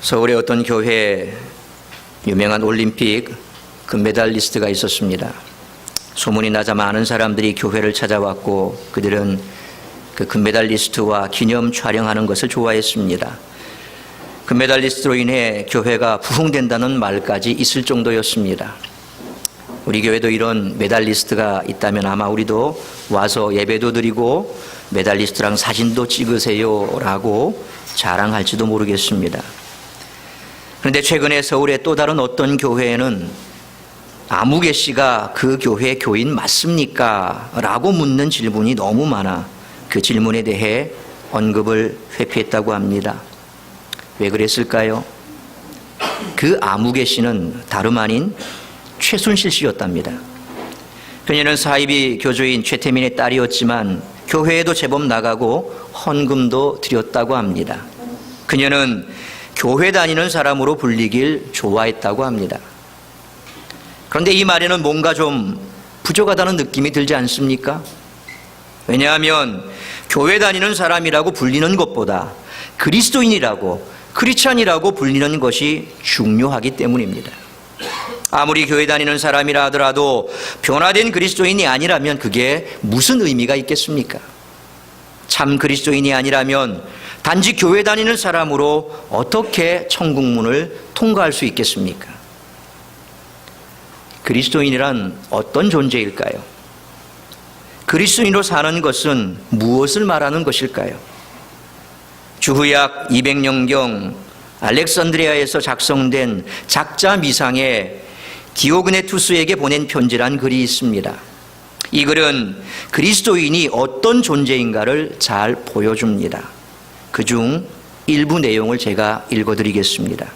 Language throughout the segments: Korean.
서울의 어떤 교회에 유명한 올림픽 금메달리스트가 있었습니다. 소문이 나자 많은 사람들이 교회를 찾아왔고 그들은 그 금메달리스트와 기념 촬영하는 것을 좋아했습니다. 금메달리스트로 인해 교회가 부흥된다는 말까지 있을 정도였습니다. 우리 교회도 이런 메달리스트가 있다면 아마 우리도 와서 예배도 드리고 메달리스트랑 사진도 찍으세요 라고 자랑할지도 모르겠습니다. 그런데 최근에 서울의 또 다른 어떤 교회에는 아무개 씨가 그 교회 교인 맞습니까? 라고 묻는 질문이 너무 많아 그 질문에 대해 언급을 회피했다고 합니다. 왜 그랬을까요? 그 아무개 씨는 다름 아닌 최순실 씨였답니다. 그녀는 사이비 교주인 최태민의 딸이었지만 교회에도 제법 나가고 헌금도 드렸다고 합니다. 그녀는 교회 다니는 사람으로 불리길 좋아했다고 합니다. 그런데 이 말에는 뭔가 좀 부족하다는 느낌이 들지 않습니까? 왜냐하면 교회 다니는 사람이라고 불리는 것보다 그리스도인이라고 크리스찬이라고 불리는 것이 중요하기 때문입니다. 아무리 교회 다니는 사람이라 하더라도 변화된 그리스도인이 아니라면 그게 무슨 의미가 있겠습니까? 참 그리스도인이 아니라면 단지 교회 다니는 사람으로 어떻게 천국문을 통과할 수 있겠습니까? 그리스도인이란 어떤 존재일까요? 그리스도인으로 사는 것은 무엇을 말하는 것일까요? 주후약 200년경 알렉산드리아에서 작성된 작자 미상에 디오그네투스에게 보낸 편지란 글이 있습니다. 이 글은 그리스도인이 어떤 존재인가를 잘 보여줍니다. 그중 일부 내용을 제가 읽어드리겠습니다.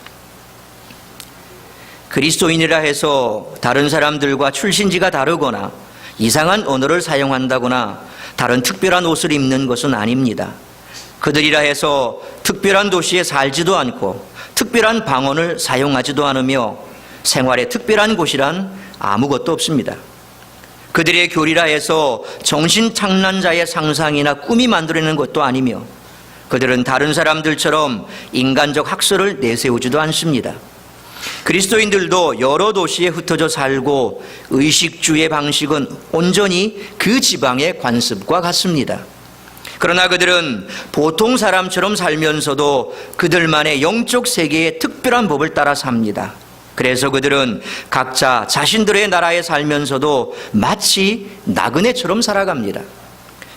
그리스도인이라 해서 다른 사람들과 출신지가 다르거나 이상한 언어를 사용한다거나 다른 특별한 옷을 입는 것은 아닙니다. 그들이라 해서 특별한 도시에 살지도 않고 특별한 방언을 사용하지도 않으며 생활에 특별한 곳이란 아무것도 없습니다. 그들의 교리라 해서 정신착란자의 상상이나 꿈이 만들어내는 것도 아니며 그들은 다른 사람들처럼 인간적 학설을 내세우지도 않습니다. 그리스도인들도 여러 도시에 흩어져 살고 의식주의 방식은 온전히 그 지방의 관습과 같습니다. 그러나 그들은 보통 사람처럼 살면서도 그들만의 영적 세계의 특별한 법을 따라 삽니다. 그래서 그들은 각자 자신들의 나라에 살면서도 마치 나그네처럼 살아갑니다.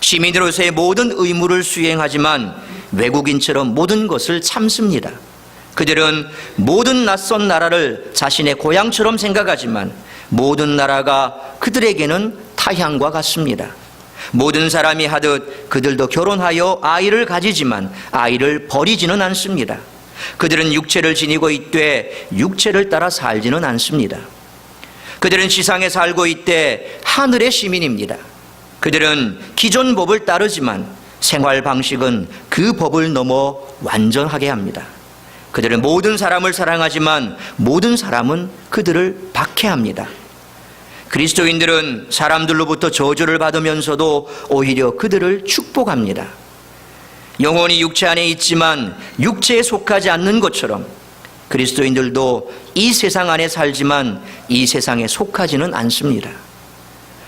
시민으로서의 모든 의무를 수행하지만 외국인처럼 모든 것을 참습니다. 그들은 모든 낯선 나라를 자신의 고향처럼 생각하지만 모든 나라가 그들에게는 타향과 같습니다. 모든 사람이 하듯 그들도 결혼하여 아이를 가지지만 아이를 버리지는 않습니다. 그들은 육체를 지니고 있되 육체를 따라 살지는 않습니다. 그들은 지상에 살고 있되 하늘의 시민입니다. 그들은 기존 법을 따르지만 생활 방식은 그 법을 넘어 완전하게 합니다. 그들은 모든 사람을 사랑하지만 모든 사람은 그들을 박해합니다. 그리스도인들은 사람들로부터 저주를 받으면서도 오히려 그들을 축복합니다. 영혼이 육체 안에 있지만 육체에 속하지 않는 것처럼 그리스도인들도 이 세상 안에 살지만 이 세상에 속하지는 않습니다.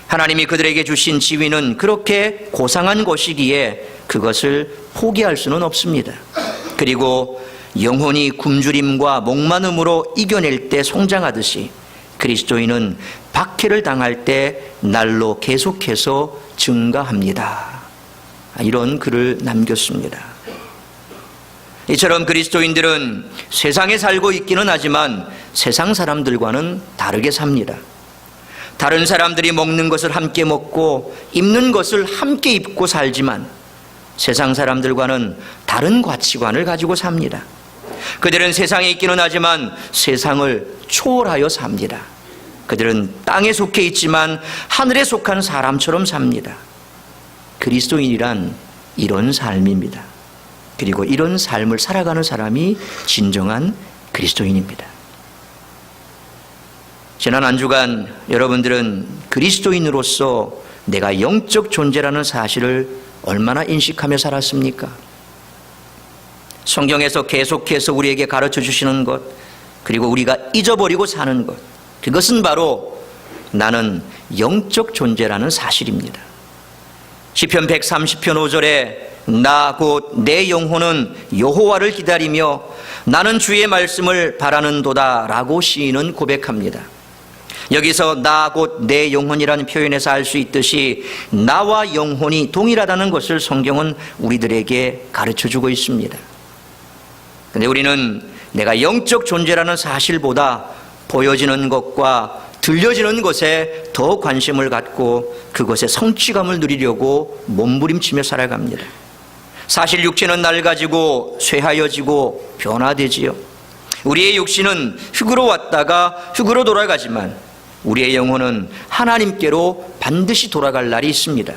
하나님이 그들에게 주신 지위는 그렇게 고상한 것이기에 그것을 포기할 수는 없습니다. 그리고 영혼이 굶주림과 목마름으로 이겨낼 때 성장하듯이 그리스도인은 박해를 당할 때 날로 계속해서 증가합니다. 이런 글을 남겼습니다. 이처럼 그리스도인들은 세상에 살고 있기는 하지만 세상 사람들과는 다르게 삽니다. 다른 사람들이 먹는 것을 함께 먹고 입는 것을 함께 입고 살지만 세상 사람들과는 다른 가치관을 가지고 삽니다. 그들은 세상에 있기는 하지만 세상을 초월하여 삽니다. 그들은 땅에 속해 있지만 하늘에 속한 사람처럼 삽니다. 그리스도인이란 이런 삶입니다. 그리고 이런 삶을 살아가는 사람이 진정한 그리스도인입니다. 지난 한 주간 여러분들은 그리스도인으로서 내가 영적 존재라는 사실을 얼마나 인식하며 살았습니까? 성경에서 계속해서 우리에게 가르쳐 주시는 것, 그리고 우리가 잊어버리고 사는 것, 그것은 바로 나는 영적 존재라는 사실입니다. 시편 130편 5절에 나 곧 내 영혼은 여호와를 기다리며 나는 주의 말씀을 바라는도다 라고 시인은 고백합니다. 여기서 나 곧 내 영혼이라는 표현에서 알 수 있듯이 나와 영혼이 동일하다는 것을 성경은 우리들에게 가르쳐주고 있습니다. 그런데 우리는 내가 영적 존재라는 사실보다 보여지는 것과 들려지는 것에 더 관심을 갖고 그것에 성취감을 누리려고 몸부림치며 살아갑니다. 사실 육체는 낡아지고 쇠하여지고 변화되지요. 우리의 육신은 흙으로 왔다가 흙으로 돌아가지만 우리의 영혼은 하나님께로 반드시 돌아갈 날이 있습니다.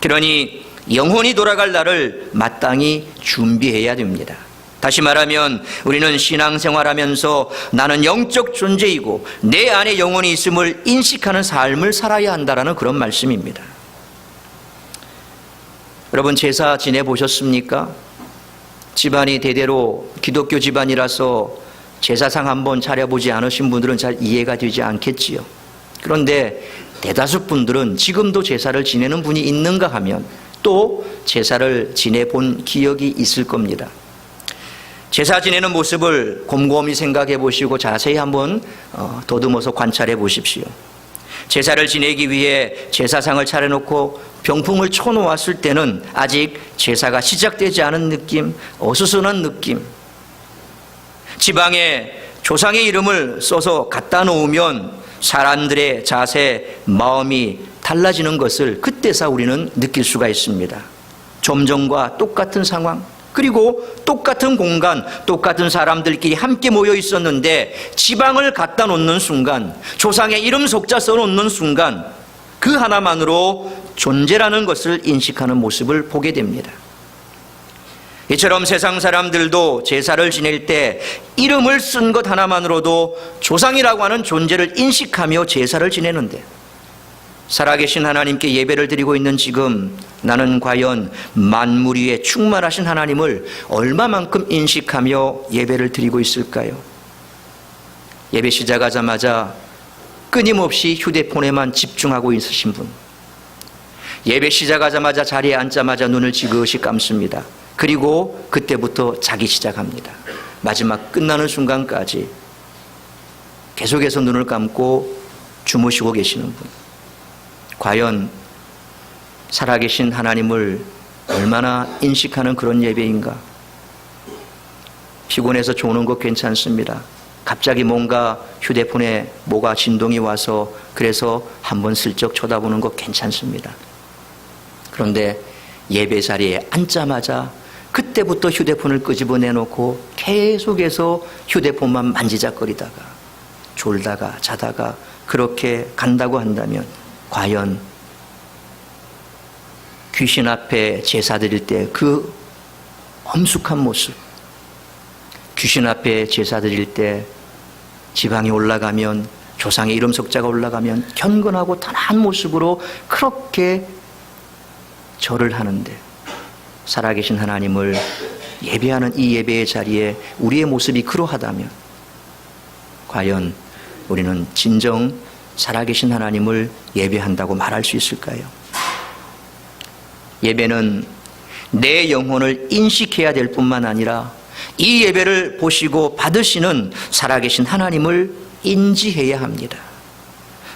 그러니 영혼이 돌아갈 날을 마땅히 준비해야 됩니다. 다시 말하면 우리는 신앙생활하면서 나는 영적 존재이고 내 안에 영혼이 있음을 인식하는 삶을 살아야 한다는 그런 말씀입니다. 여러분, 제사 지내보셨습니까? 집안이 대대로 기독교 집안이라서 제사상 한번 차려보지 않으신 분들은 잘 이해가 되지 않겠지요. 그런데 대다수 분들은 지금도 제사를 지내는 분이 있는가 하면 또 제사를 지내본 기억이 있을 겁니다. 제사 지내는 모습을 곰곰이 생각해 보시고 자세히 한번 더듬어서 관찰해 보십시오. 제사를 지내기 위해 제사상을 차려놓고 병풍을 쳐놓았을 때는 아직 제사가 시작되지 않은 느낌, 어수선한 느낌. 지방에 조상의 이름을 써서 갖다 놓으면 사람들의 자세, 마음이 달라지는 것을 그때서 우리는 느낄 수가 있습니다. 좀 전과 똑같은 상황, 그리고 똑같은 공간, 똑같은 사람들끼리 함께 모여 있었는데 지방을 갖다 놓는 순간, 조상의 이름 속자 써놓는 순간 그 하나만으로 존재라는 것을 인식하는 모습을 보게 됩니다. 이처럼 세상 사람들도 제사를 지낼 때 이름을 쓴 것 하나만으로도 조상이라고 하는 존재를 인식하며 제사를 지내는데, 살아계신 하나님께 예배를 드리고 있는 지금 나는 과연 만물 위에 충만하신 하나님을 얼마만큼 인식하며 예배를 드리고 있을까요? 예배 시작하자마자 끊임없이 휴대폰에만 집중하고 있으신 분, 예배 시작하자마자 자리에 앉자마자 눈을 지그시 감습니다. 그리고 그때부터 자기 시작합니다. 마지막 끝나는 순간까지 계속해서 눈을 감고 주무시고 계시는 분, 과연 살아계신 하나님을 얼마나 인식하는 그런 예배인가? 피곤해서 조는 것 괜찮습니다. 갑자기 뭔가 휴대폰에 뭐가 진동이 와서 그래서 한번 슬쩍 쳐다보는 것 괜찮습니다. 그런데 예배 자리에 앉자마자 그때부터 휴대폰을 끄집어내놓고 계속해서 휴대폰만 만지작거리다가 졸다가 자다가 그렇게 간다고 한다면 과연 귀신 앞에 제사 드릴 때 그 엄숙한 모습, 귀신 앞에 제사 드릴 때 지방이 올라가면, 조상의 이름 석자가 올라가면 견건하고 단아한 모습으로 그렇게 절을 하는데, 살아계신 하나님을 예배하는 이 예배의 자리에 우리의 모습이 그러하다면 과연 우리는 진정 살아계신 하나님을 예배한다고 말할 수 있을까요? 예배는 내 영혼을 인식해야 될 뿐만 아니라 이 예배를 보시고 받으시는 살아계신 하나님을 인지해야 합니다.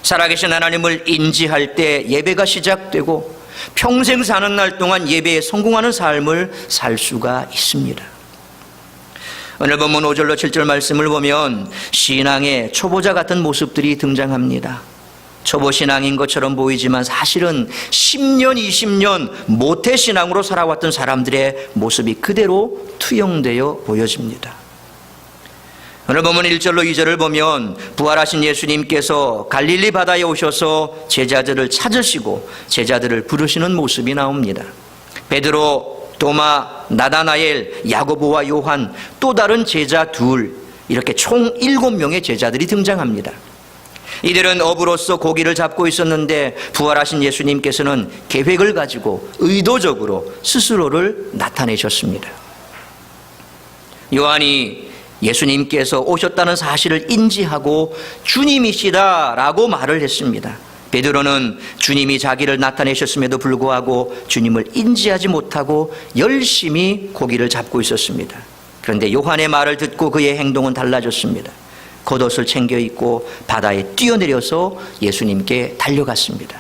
살아계신 하나님을 인지할 때 예배가 시작되고 평생 사는 날 동안 예배에 성공하는 삶을 살 수가 있습니다. 오늘 본문 5절로 7절 말씀을 보면 신앙의 초보자 같은 모습들이 등장합니다. 초보 신앙인 것처럼 보이지만 사실은 10년, 20년 모태신앙으로 살아왔던 사람들의 모습이 그대로 투영되어 보여집니다. 오늘 본문 1절로 2절을 보면 부활하신 예수님께서 갈릴리 바다에 오셔서 제자들을 찾으시고 제자들을 부르시는 모습이 나옵니다. 베드로, 도마, 나다나엘, 야고보와 요한, 또 다른 제자 둘, 이렇게 총 7명의 제자들이 등장합니다. 이들은 어부로서 고기를 잡고 있었는데 부활하신 예수님께서는 계획을 가지고 의도적으로 스스로를 나타내셨습니다. 요한이 예수님께서 오셨다는 사실을 인지하고 주님이시다라고 말을 했습니다. 베드로는 주님이 자기를 나타내셨음에도 불구하고 주님을 인지하지 못하고 열심히 고기를 잡고 있었습니다. 그런데 요한의 말을 듣고 그의 행동은 달라졌습니다. 겉옷을 챙겨 입고 바다에 뛰어내려서 예수님께 달려갔습니다.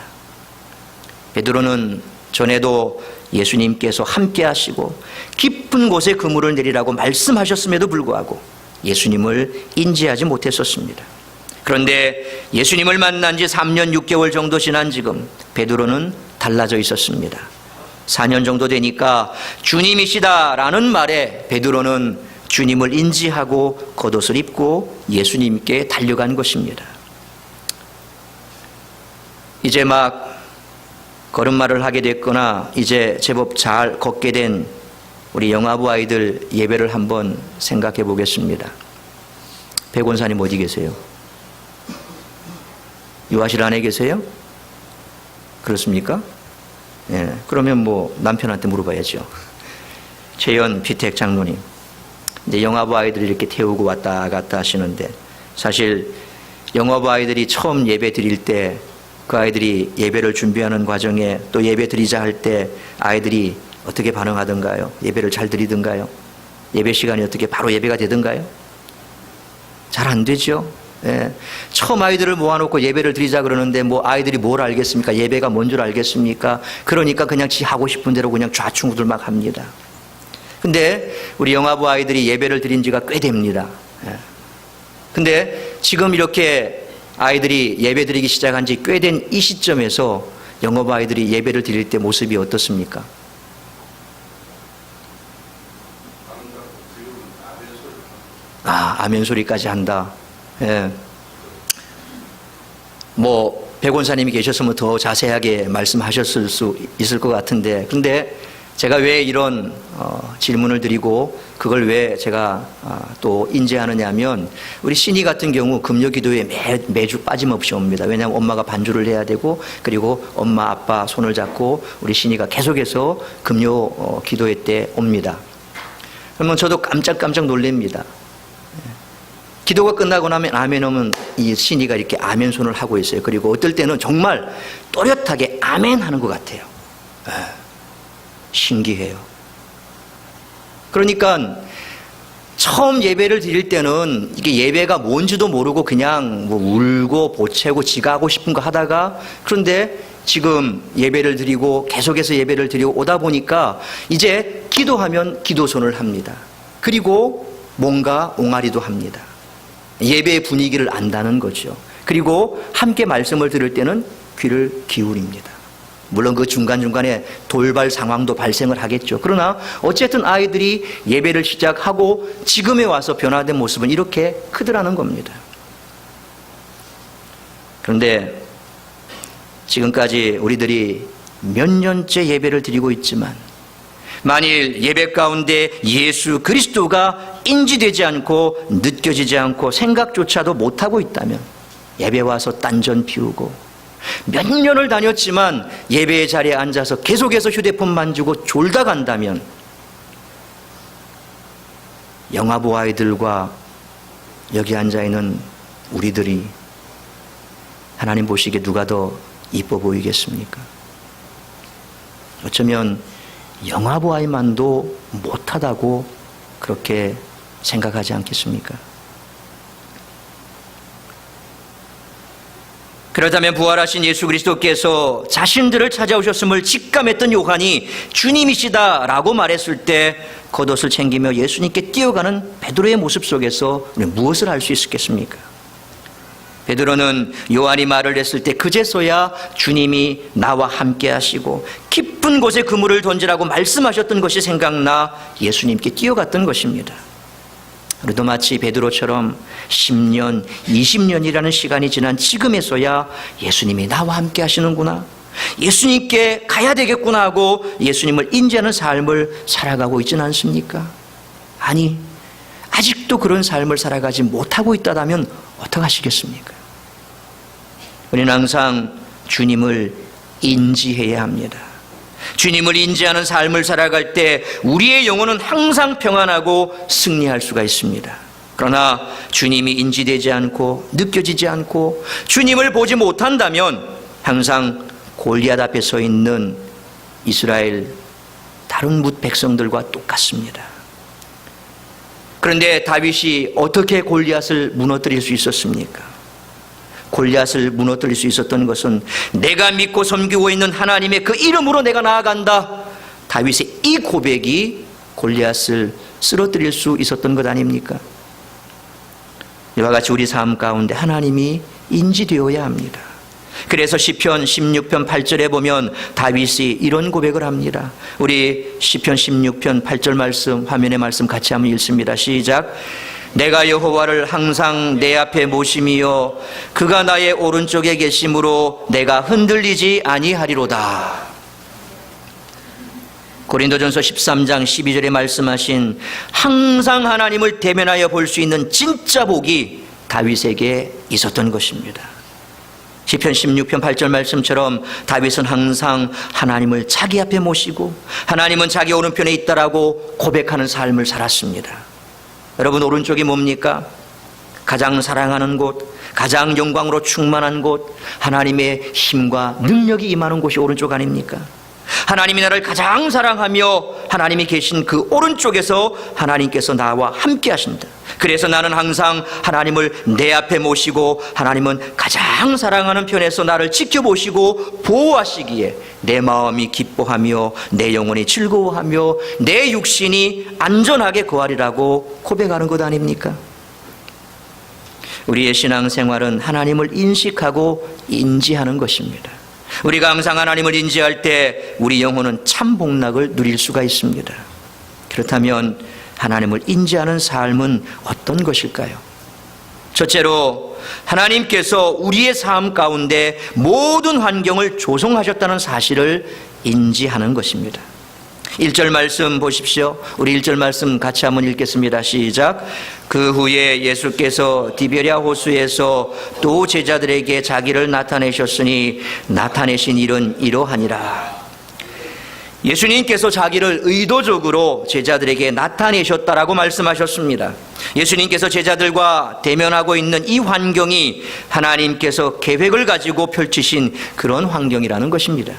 베드로는 전에도 예수님께서 함께 하시고 깊은 곳에 그물을 내리라고 말씀하셨음에도 불구하고 예수님을 인지하지 못했었습니다. 그런데 예수님을 만난 지 3년 6개월 정도 지난 지금 베드로는 달라져 있었습니다. 4년 정도 되니까 주님이시다라는 말에 베드로는 주님을 인지하고 겉옷을 입고 예수님께 달려간 것입니다. 이제 막 걸음마를 하게 됐거나 이제 제법 잘 걷게 된 우리 영아부 아이들 예배를 한번 생각해 보겠습니다. 백원사님 어디 계세요? 유아실 안에 계세요? 그렇습니까? 예, 그러면 뭐 남편한테 물어봐야죠. 최연 피택 장로님, 이제 영아부 아이들을 이렇게 태우고 왔다 갔다 하시는데, 사실 영아부 아이들이 처음 예배 드릴 때 그 아이들이 예배를 준비하는 과정에 또 예배 드리자 할 때 아이들이 어떻게 반응하던가요? 예배를 잘 드리던가요? 예배 시간이 어떻게 바로 예배가 되던가요? 잘 안 되죠. 예. 처음 아이들을 모아놓고 예배를 드리자 그러는데 뭐 아이들이 뭘 알겠습니까? 예배가 뭔 줄 알겠습니까? 그러니까 그냥 지 하고 싶은 대로 그냥 좌충우돌 막 합니다. 근데 우리 영아부 아이들이 예배를 드린 지가 꽤 됩니다. 예. 근데 지금 이렇게 아이들이 예배 드리기 시작한 지 꽤 된 이 시점에서 영아부 아이들이 예배를 드릴 때 모습이 어떻습니까? 아멘 소리까지 한다. 예. 뭐 백원사님이 계셨으면 더 자세하게 말씀하셨을 수 있을 것 같은데, 근데 제가 왜 이런 질문을 드리고 그걸 왜 제가 또 인지하느냐 하면, 우리 신이 같은 경우 금요 기도에 매주 빠짐없이 옵니다. 왜냐하면 엄마가 반주를 해야 되고, 그리고 엄마 아빠 손을 잡고 우리 신이가 계속해서 금요 기도회 때 옵니다. 그러면 저도 깜짝깜짝 놀랍니다. 기도가 끝나고 나면 아멘 하면 이 신이가 이렇게 아멘 손을 하고 있어요. 그리고 어떨 때는 정말 또렷하게 아멘 하는 것 같아요. 신기해요. 그러니까 처음 예배를 드릴 때는 이게 예배가 뭔지도 모르고 그냥 뭐 울고 보채고 지가 하고 싶은 거 하다가, 그런데 지금 예배를 드리고 계속해서 예배를 드리고 오다 보니까 이제 기도하면 기도손을 합니다. 그리고 뭔가 옹알이도 합니다. 예배의 분위기를 안다는 거죠. 그리고 함께 말씀을 들을 때는 귀를 기울입니다. 물론 그 중간중간에 돌발 상황도 발생을 하겠죠. 그러나 어쨌든 아이들이 예배를 시작하고 지금에 와서 변화된 모습은 이렇게 크더라는 겁니다. 그런데 지금까지 우리들이 몇 년째 예배를 드리고 있지만, 만일 예배 가운데 예수 그리스도가 인지되지 않고 느껴지지 않고 생각조차도 못하고 있다면, 예배 와서 딴전 피우고 몇 년을 다녔지만 예배의 자리에 앉아서 계속해서 휴대폰 만지고 졸다 간다면, 영아부 아이들과 여기 앉아있는 우리들이 하나님 보시기에 누가 더 이뻐 보이겠습니까? 어쩌면 영아부 아이만도 못하다고 그렇게 생각하지 않겠습니까? 그렇다면 부활하신 예수 그리스도께서 자신들을 찾아오셨음을 직감했던 요한이 주님이시다라고 말했을 때 겉옷을 챙기며 예수님께 뛰어가는 베드로의 모습 속에서 우리는 무엇을 알 수 있었겠습니까? 베드로는 요한이 말을 했을 때 그제서야 주님이 나와 함께 하시고 깊은 곳에 그물을 던지라고 말씀하셨던 것이 생각나 예수님께 뛰어갔던 것입니다. 우리도 마치 베드로처럼 10년, 20년이라는 시간이 지난 지금에서야 예수님이 나와 함께 하시는구나, 예수님께 가야 되겠구나 하고 예수님을 인지하는 삶을 살아가고 있지는 않습니까? 아니, 아직도 그런 삶을 살아가지 못하고 있다면 어떡하시겠습니까? 우리는 항상 주님을 인지해야 합니다. 주님을 인지하는 삶을 살아갈 때 우리의 영혼은 항상 평안하고 승리할 수가 있습니다. 그러나 주님이 인지되지 않고 느껴지지 않고 주님을 보지 못한다면 항상 골리앗 앞에 서 있는 이스라엘 다른 뭇 백성들과 똑같습니다. 그런데 다윗이 어떻게 골리앗을 무너뜨릴 수 있었습니까? 골리앗을 무너뜨릴 수 있었던 것은 내가 믿고 섬기고 있는 하나님의 그 이름으로 내가 나아간다. 다윗의 이 고백이 골리앗을 쓰러뜨릴 수 있었던 것 아닙니까? 이와 같이 우리 삶 가운데 하나님이 인지되어야 합니다. 그래서 시편 16편 8절에 보면 다윗이 이런 고백을 합니다. 우리 시편 16편 8절 말씀, 화면의 말씀 같이 한번 읽습니다. 시작. 내가 여호와를 항상 내 앞에 모심이요 그가 나의 오른쪽에 계심으로 내가 흔들리지 아니하리로다. 고린도전서 13장 12절에 말씀하신 항상 하나님을 대면하여 볼 수 있는 진짜 복이 다윗에게 있었던 것입니다. 시편 16편 8절 말씀처럼 다윗은 항상 하나님을 자기 앞에 모시고 하나님은 자기 오른편에 있다라고 고백하는 삶을 살았습니다. 여러분, 오른쪽이 뭡니까? 가장 사랑하는 곳, 가장 영광으로 충만한 곳, 하나님의 힘과 능력이 임하는 곳이 오른쪽 아닙니까? 하나님이 나를 가장 사랑하며 하나님이 계신 그 오른쪽에서 하나님께서 나와 함께 하신다. 그래서 나는 항상 하나님을 내 앞에 모시고 하나님은 가장 사랑하는 편에서 나를 지켜보시고 보호하시기에 내 마음이 기뻐하며 내 영혼이 즐거워하며 내 육신이 안전하게 거하리라고 고백하는 것 아닙니까? 우리의 신앙생활은 하나님을 인식하고 인지하는 것입니다. 우리가 항상 하나님을 인지할 때 우리 영혼은 참 복락을 누릴 수가 있습니다. 그렇다면 하나님을 인지하는 삶은 어떤 것일까요? 첫째로 하나님께서 우리의 삶 가운데 모든 환경을 조성하셨다는 사실을 인지하는 것입니다. 1절 말씀 보십시오. 우리 1절 말씀 같이 한번 읽겠습니다. 시작. 그 후에 예수께서 디베랴 호수에서 또 제자들에게 자기를 나타내셨으니 나타내신 일은 이러하니라. 예수님께서 자기를 의도적으로 제자들에게 나타내셨다라고 말씀하셨습니다. 예수님께서 제자들과 대면하고 있는 이 환경이 하나님께서 계획을 가지고 펼치신 그런 환경이라는 것입니다.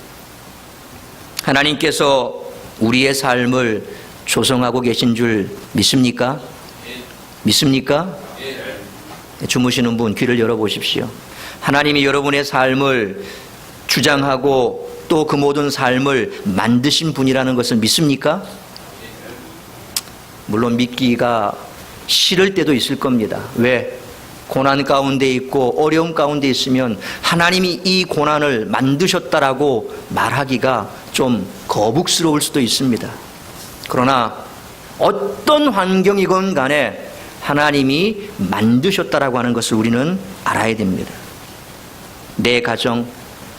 하나님께서 우리의 삶을 조성하고 계신 줄 믿습니까? 믿습니까? 주무시는 분 귀를 열어보십시오. 하나님이 여러분의 삶을 주장하고 또 그 모든 삶을 만드신 분이라는 것을 믿습니까? 물론 믿기가 싫을 때도 있을 겁니다. 왜? 고난 가운데 있고 어려움 가운데 있으면 하나님이 이 고난을 만드셨다라고 말하기가 좀 거북스러울 수도 있습니다. 그러나 어떤 환경이건 간에 하나님이 만드셨다라고 하는 것을 우리는 알아야 됩니다. 내 가정,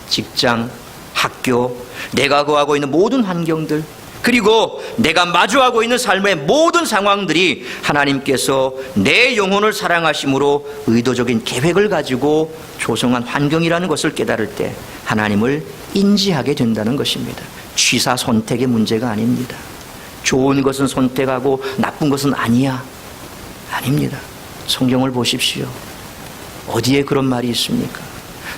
직장, 학교, 내가 거하고 있는 모든 환경들, 그리고 내가 마주하고 있는 삶의 모든 상황들이 하나님께서 내 영혼을 사랑하심으로 의도적인 계획을 가지고 조성한 환경이라는 것을 깨달을 때 하나님을 인지하게 된다는 것입니다. 취사 선택의 문제가 아닙니다. 좋은 것은 선택하고 나쁜 것은 아니야. 아닙니다. 성경을 보십시오. 어디에 그런 말이 있습니까?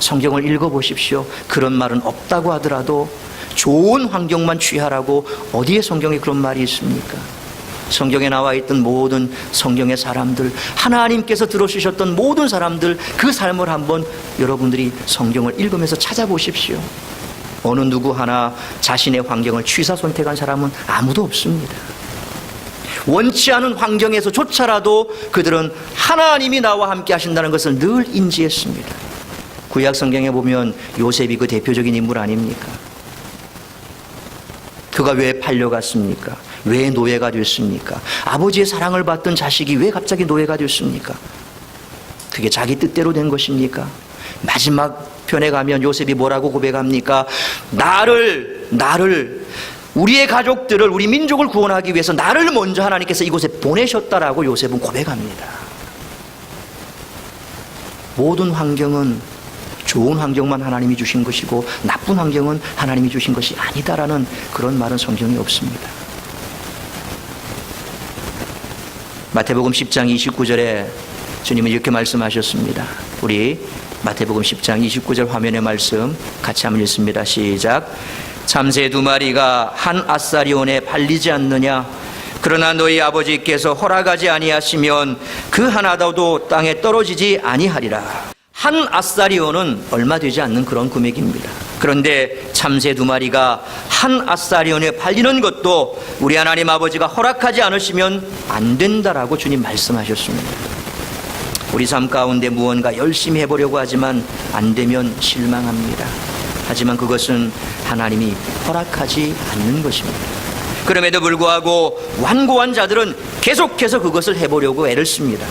성경을 읽어보십시오. 그런 말은 없다고 하더라도 좋은 환경만 취하라고 어디에 성경에 그런 말이 있습니까? 성경에 나와 있던 모든 성경의 사람들, 하나님께서 들어주셨던 모든 사람들, 그 삶을 한번 여러분들이 성경을 읽으면서 찾아보십시오. 어느 누구 하나 자신의 환경을 취사 선택한 사람은 아무도 없습니다. 원치 않은 환경에서조차라도 그들은 하나님이 나와 함께 하신다는 것을 늘 인지했습니다. 구약 성경에 보면 요셉이 그 대표적인 인물 아닙니까? 그가 왜 팔려갔습니까? 왜 노예가 됐습니까? 아버지의 사랑을 받던 자식이 왜 갑자기 노예가 됐습니까? 그게 자기 뜻대로 된 것입니까? 마지막 편에 가면 요셉이 뭐라고 고백합니까? 나를 우리의 가족들을, 우리 민족을 구원하기 위해서 나를 먼저 하나님께서 이곳에 보내셨다라고 요셉은 고백합니다. 모든 환경은 좋은 환경만 하나님이 주신 것이고 나쁜 환경은 하나님이 주신 것이 아니다라는 그런 말은 성경에 없습니다. 마태복음 10장 29절에 주님은 이렇게 말씀하셨습니다. 우리 마태복음 10장 29절 화면의 말씀 같이 한번 읽습니다. 시작. 참새 2마리가 한 아사리온에 팔리지 않느냐? 그러나 너희 아버지께서 허락하지 아니하시면 그 하나도 땅에 떨어지지 아니하리라. 한 아사리온은 얼마 되지 않는 그런 금액입니다. 그런데 참새 2마리가 한 아사리온에 팔리는 것도 우리 하나님 아버지가 허락하지 않으시면 안 된다라고 주님 말씀하셨습니다. 우리 삶 가운데 무언가 열심히 해보려고 하지만 안 되면 실망합니다. 하지만 그것은 하나님이 허락하지 않는 것입니다. 그럼에도 불구하고 완고한 자들은 계속해서 그것을 해보려고 애를 씁니다.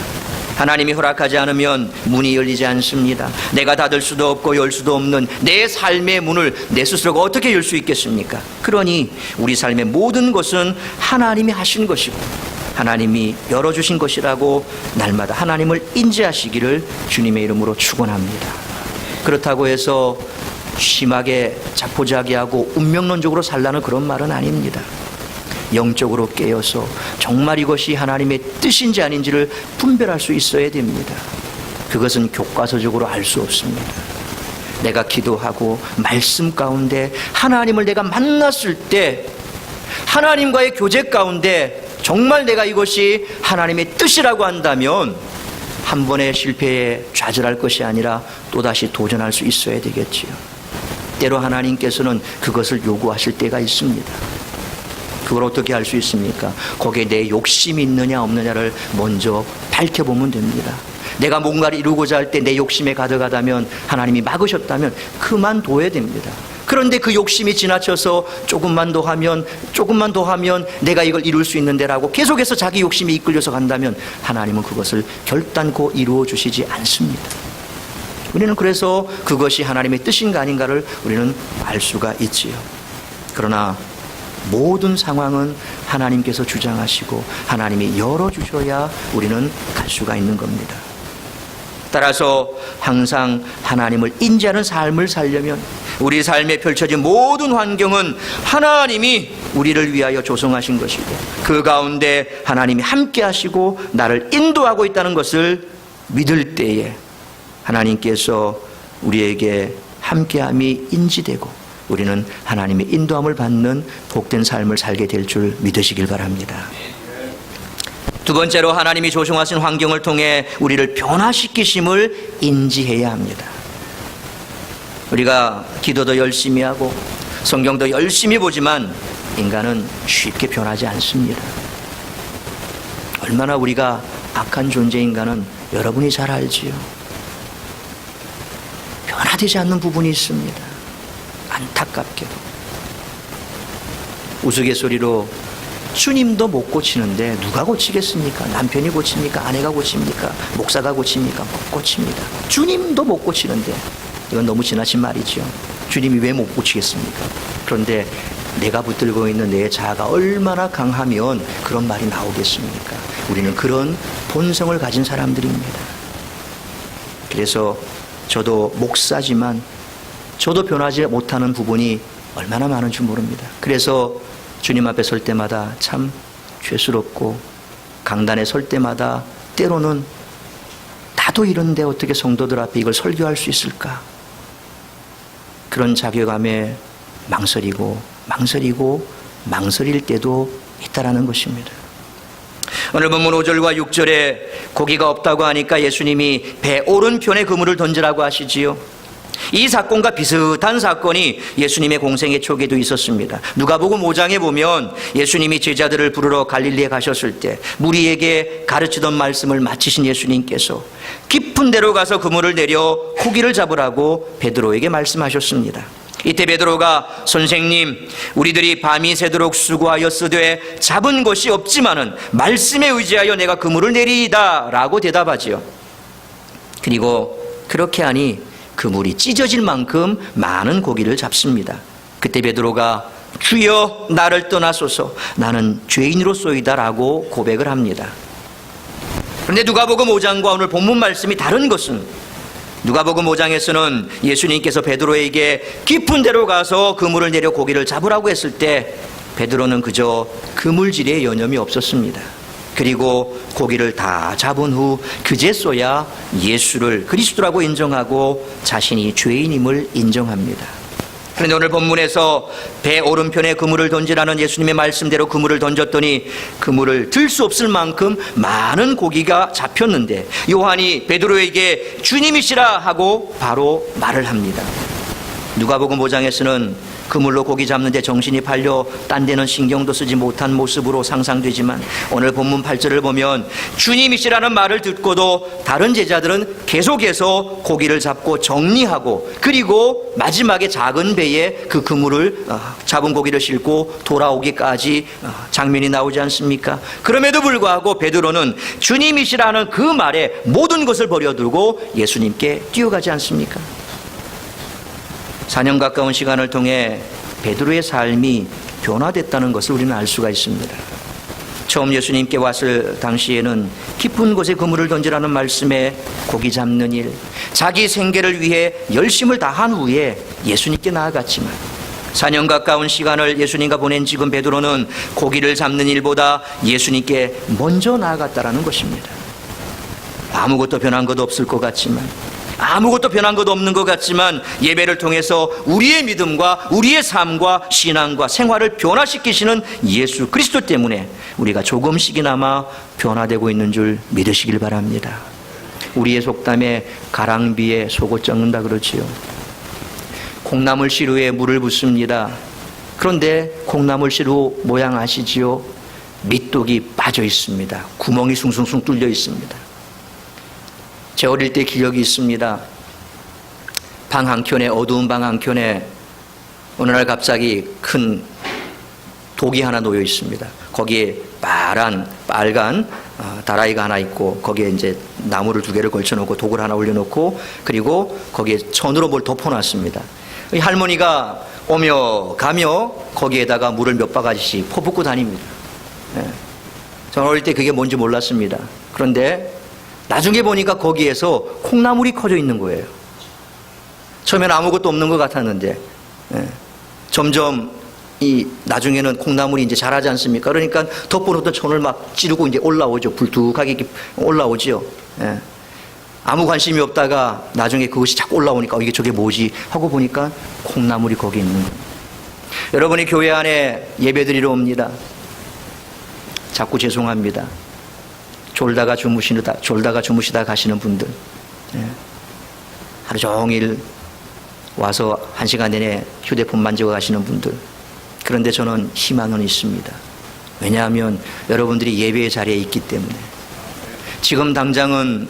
하나님이 허락하지 않으면 문이 열리지 않습니다. 내가 닫을 수도 없고 열 수도 없는 내 삶의 문을 내 스스로가 어떻게 열 수 있겠습니까? 그러니 우리 삶의 모든 것은 하나님이 하신 것이고 하나님이 열어주신 것이라고 날마다 하나님을 인지하시기를 주님의 이름으로 축원합니다. 그렇다고 해서 심하게 자포자기하고 운명론적으로 살라는 그런 말은 아닙니다. 영적으로 깨어서 정말 이것이 하나님의 뜻인지 아닌지를 분별할 수 있어야 됩니다. 그것은 교과서적으로 알 수 없습니다. 내가 기도하고 말씀 가운데 하나님을 내가 만났을 때 하나님과의 교제 가운데 정말 내가 이것이 하나님의 뜻이라고 한다면 한 번의 실패에 좌절할 것이 아니라 또다시 도전할 수 있어야 되겠지요. 때로 하나님께서는 그것을 요구하실 때가 있습니다. 그걸 어떻게 할 수 있습니까? 거기에 내 욕심이 있느냐 없느냐를 먼저 밝혀보면 됩니다. 내가 뭔가를 이루고자 할 때 내 욕심에 가득하다면 하나님이 막으셨다면 그만둬야 됩니다. 그런데 그 욕심이 지나쳐서 조금만 더 하면 내가 이걸 이룰 수 있는데라고 계속해서 자기 욕심이 이끌려서 간다면 하나님은 그것을 결단코 이루어 주시지 않습니다. 우리는 그래서 그것이 하나님의 뜻인가 아닌가를 우리는 알 수가 있지요. 그러나 모든 상황은 하나님께서 주장하시고 하나님이 열어주셔야 우리는 갈 수가 있는 겁니다. 따라서 항상 하나님을 인지하는 삶을 살려면 우리 삶에 펼쳐진 모든 환경은 하나님이 우리를 위하여 조성하신 것이고 그 가운데 하나님이 함께 하시고 나를 인도하고 있다는 것을 믿을 때에 하나님께서 우리에게 함께함이 인지되고 우리는 하나님의 인도함을 받는 복된 삶을 살게 될 줄 믿으시길 바랍니다. 두 번째로 하나님이 조성하신 환경을 통해 우리를 변화시키심을 인지해야 합니다. 우리가 기도도 열심히 하고 성경도 열심히 보지만 인간은 쉽게 변하지 않습니다. 얼마나 우리가 악한 존재인가는 여러분이 잘 알지요. 변화되지 않는 부분이 있습니다. 안타깝게도 우스갯소리로 주님도 못 고치는데 누가 고치겠습니까? 남편이 고칩니까? 아내가 고칩니까? 목사가 고칩니까? 못 고칩니다. 주님도 못 고치는데 이건 너무 지나친 말이죠. 주님이 왜 못 고치겠습니까? 그런데 내가 붙들고 있는 내 자아가 얼마나 강하면 그런 말이 나오겠습니까? 우리는 그런 본성을 가진 사람들입니다. 그래서 저도 목사지만 저도 변하지 못하는 부분이 얼마나 많은 줄 모릅니다. 그래서 주님 앞에 설 때마다 참 죄스럽고 강단에 설 때마다 때로는 나도 이런데 어떻게 성도들 앞에 이걸 설교할 수 있을까? 그런 자괴감에 망설일 때도 있다라는 것입니다. 오늘 본문 5절과 6절에 고기가 없다고 하니까 예수님이 배 오른편에 그물을 던지라고 하시지요. 이 사건과 비슷한 사건이 예수님의 공생의 초기에도 있었습니다. 누가복음 5장에 보면 예수님이 제자들을 부르러 갈릴리에 가셨을 때 무리에게 가르치던 말씀을 마치신 예수님께서 깊은 데로 가서 그물을 내려 고기를 잡으라고 베드로에게 말씀하셨습니다. 이때 베드로가 선생님 우리들이 밤이 새도록 수고하였으되 잡은 것이 없지만은 말씀에 의지하여 내가 그물을 내리이다 라고 대답하지요. 그리고 그렇게 하니 그물이 찢어질 만큼 많은 고기를 잡습니다. 그때 베드로가 주여 나를 떠나소서 나는 죄인으로소이다 라고 고백을 합니다. 그런데 누가복음 5장과 오늘 본문 말씀이 다른 것은 누가복음 5장에서는 예수님께서 베드로에게 깊은 데로 가서 그물을 내려 고기를 잡으라고 했을 때 베드로는 그저 그물질에 여념이 없었습니다. 그리고 고기를 다 잡은 후 그제서야 예수를 그리스도라고 인정하고 자신이 죄인임을 인정합니다. 그런데 오늘 본문에서 배 오른편에 그물을 던지라는 예수님의 말씀대로 그물을 던졌더니 그물을 들 수 없을 만큼 많은 고기가 잡혔는데 요한이 베드로에게 주님이시라 하고 바로 말을 합니다. 누가복음 5장에서는 그물로 고기 잡는데 정신이 팔려 딴 데는 신경도 쓰지 못한 모습으로 상상되지만 오늘 본문 8절을 보면 주님이시라는 말을 듣고도 다른 제자들은 계속해서 고기를 잡고 정리하고 그리고 마지막에 작은 배에 그 그물을 잡은 고기를 싣고 돌아오기까지 장면이 나오지 않습니까? 그럼에도 불구하고 베드로는 주님이시라는 그 말에 모든 것을 버려두고 예수님께 뛰어가지 않습니까? 4년 가까운 시간을 통해 베드로의 삶이 변화됐다는 것을 우리는 알 수가 있습니다. 처음 예수님께 왔을 당시에는 깊은 곳에 그물을 던지라는 말씀에 고기 잡는 일, 자기 생계를 위해 열심을 다한 후에 예수님께 나아갔지만 4년 가까운 시간을 예수님과 보낸 지금 베드로는 고기를 잡는 일보다 예수님께 먼저 나아갔다는 것입니다. 아무것도 변한 것 없을 것 같지만 아무것도 변한 것 없는 것 같지만 예배를 통해서 우리의 믿음과 우리의 삶과 신앙과 생활을 변화시키시는 예수 그리스도 때문에 우리가 조금씩이나마 변화되고 있는 줄 믿으시길 바랍니다. 우리의 속담에 가랑비에 속옷 젖는다 그러지요. 콩나물 시루에 물을 붓습니다. 그런데 콩나물 시루 모양 아시지요? 밑독이 빠져 있습니다. 구멍이 숭숭숭 뚫려 있습니다. 제 어릴 때 기억이 있습니다. 방 한켠에, 어두운 방 한켠에 어느 날 갑자기 큰 독이 하나 놓여 있습니다. 거기에 빨간 다라이가 하나 있고 거기에 이제 나무를 2개를 걸쳐놓고 독을 하나 올려놓고 그리고 거기에 천으로 뭘 덮어놨습니다. 할머니가 오며 가며 거기에다가 물을 몇 바가지씩 퍼붓고 다닙니다. 저는 어릴 때 그게 뭔지 몰랐습니다. 그런데 나중에 보니까 거기에서 콩나물이 커져 있는 거예요. 처음엔 아무것도 없는 것 같았는데 점점 나중에는 콩나물이 이제 자라지 않습니까? 그러니까 덮어놓던 천을 막 찌르고 이제 올라오죠. 불뚝하게 이렇게 올라오죠. 아무 관심이 없다가 나중에 그것이 자꾸 올라오니까 이게 저게 뭐지 하고 보니까 콩나물이 거기 있는 거예요. 여러분이 교회 안에 예배드리러 옵니다. 자꾸 죄송합니다. 졸다가 주무시다 가시는 분들, 하루 종일 와서 1시간 내내 휴대폰 만지고 가시는 분들, 그런데 저는 희망은 있습니다. 왜냐하면 여러분들이 예배의 자리에 있기 때문에. 지금 당장은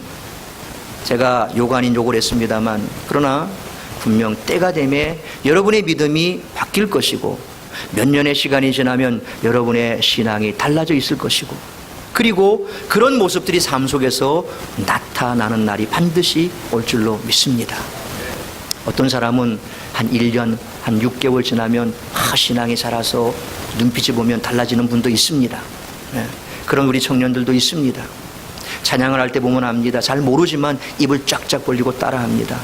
제가 욕 아닌 욕을 했습니다만 그러나 분명 때가 되면 여러분의 믿음이 바뀔 것이고 몇 년의 시간이 지나면 여러분의 신앙이 달라져 있을 것이고 그리고 그런 모습들이 삶 속에서 나타나는 날이 반드시 올 줄로 믿습니다. 어떤 사람은 한 1년, 한 6개월 지나면 신앙이 자라서 눈빛이 보면 달라지는 분도 있습니다. 그런 우리 청년들도 있습니다. 찬양을 할 때 보면 압니다. 잘 모르지만 입을 쫙쫙 벌리고 따라합니다.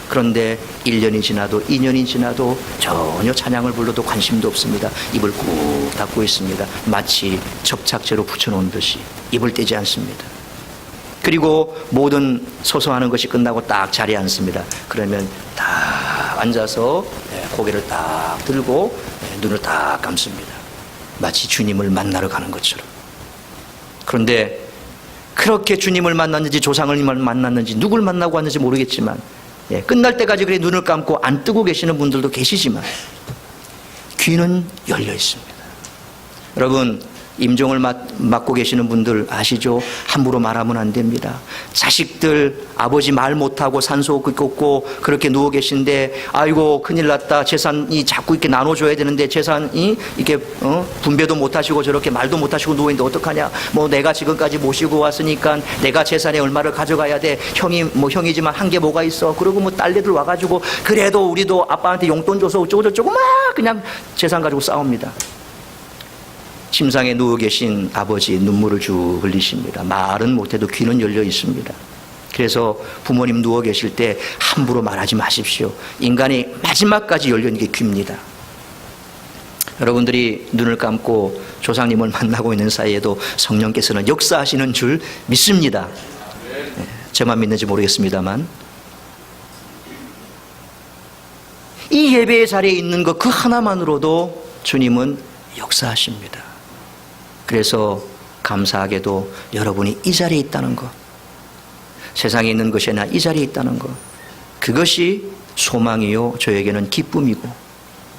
그런데 1년이 지나도 2년이 지나도 전혀 찬양을 불러도 관심도 없습니다. 입을 꾹 닫고 있습니다. 마치 접착제로 붙여놓은 듯이 입을 떼지 않습니다. 그리고 모든 소소하는 것이 끝나고 딱 자리에 앉습니다. 그러면 딱 앉아서 고개를 딱 들고 눈을 딱 감습니다. 마치 주님을 만나러 가는 것처럼. 그런데 그렇게 주님을 만났는지 조상을 만났는지 누굴 만나고 왔는지 모르겠지만 끝날 때까지 그래 눈을 감고 안 뜨고 계시는 분들도 계시지만 귀는 열려 있습니다. 여러분, 임종을 맡고 계시는 분들 아시죠? 함부로 말하면 안 됩니다. 자식들 아버지 말 못하고 산소 긋고 그렇게 누워 계신데 아이고 큰일 났다. 재산이 자꾸 이렇게 나눠줘야 되는데 재산이 이렇게 분배도 못하시고 저렇게 말도 못하시고 누워있는데 어떡하냐. 뭐 내가 지금까지 모시고 왔으니까 내가 재산의 얼마를 가져가야 돼. 형이지만 한 게 뭐가 있어. 그리고 뭐 딸내들 와가지고 그래도 우리도 아빠한테 용돈 줘서 어쩌고저쩌고 막 그냥 재산 가지고 싸웁니다. 침상에 누워 계신 아버지 눈물을 쭉 흘리십니다. 말은 못해도 귀는 열려 있습니다. 그래서 부모님 누워 계실 때 함부로 말하지 마십시오. 인간이 마지막까지 열려있는 게 귀입니다. 여러분들이 눈을 감고 조상님을 만나고 있는 사이에도 성령께서는 역사하시는 줄 믿습니다. 저만 믿는지 모르겠습니다만, 이 예배의 자리에 있는 것 그 하나만으로도 주님은 역사하십니다. 그래서 감사하게도 여러분이 이 자리에 있다는 것, 세상에 있는 것이 아니라 이 자리에 있다는 것, 그것이 소망이요 저에게는 기쁨이고,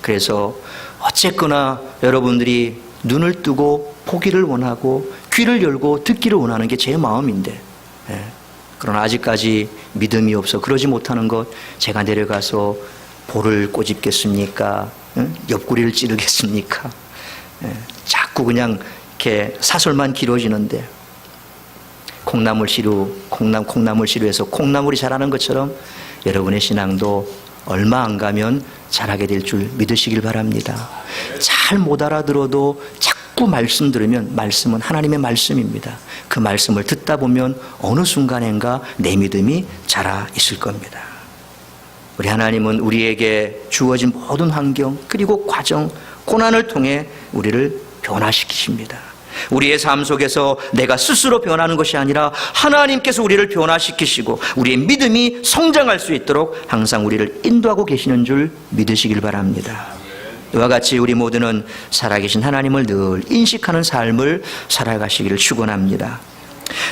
그래서 어쨌거나 여러분들이 눈을 뜨고 보기를 원하고 귀를 열고 듣기를 원하는 게 제 마음인데, 그러나 아직까지 믿음이 없어 그러지 못하는 것, 제가 내려가서 볼을 꼬집겠습니까? 옆구리를 찌르겠습니까? 자꾸 그냥 이렇게 사설만 길어지는데, 콩나물 시루에서 콩나물이 자라는 것처럼 여러분의 신앙도 얼마 안 가면 자라게 될 줄 믿으시길 바랍니다. 잘 못 알아들어도 자꾸 말씀 들으면, 말씀은 하나님의 말씀입니다. 그 말씀을 듣다 보면 어느 순간인가 내 믿음이 자라 있을 겁니다. 우리 하나님은 우리에게 주어진 모든 환경 그리고 과정, 고난을 통해 우리를 변화시키십니다. 우리의 삶 속에서 내가 스스로 변하는 것이 아니라 하나님께서 우리를 변화시키시고 우리의 믿음이 성장할 수 있도록 항상 우리를 인도하고 계시는 줄 믿으시길 바랍니다. 이와 같이 우리 모두는 살아계신 하나님을 늘 인식하는 삶을 살아가시기를 축원합니다.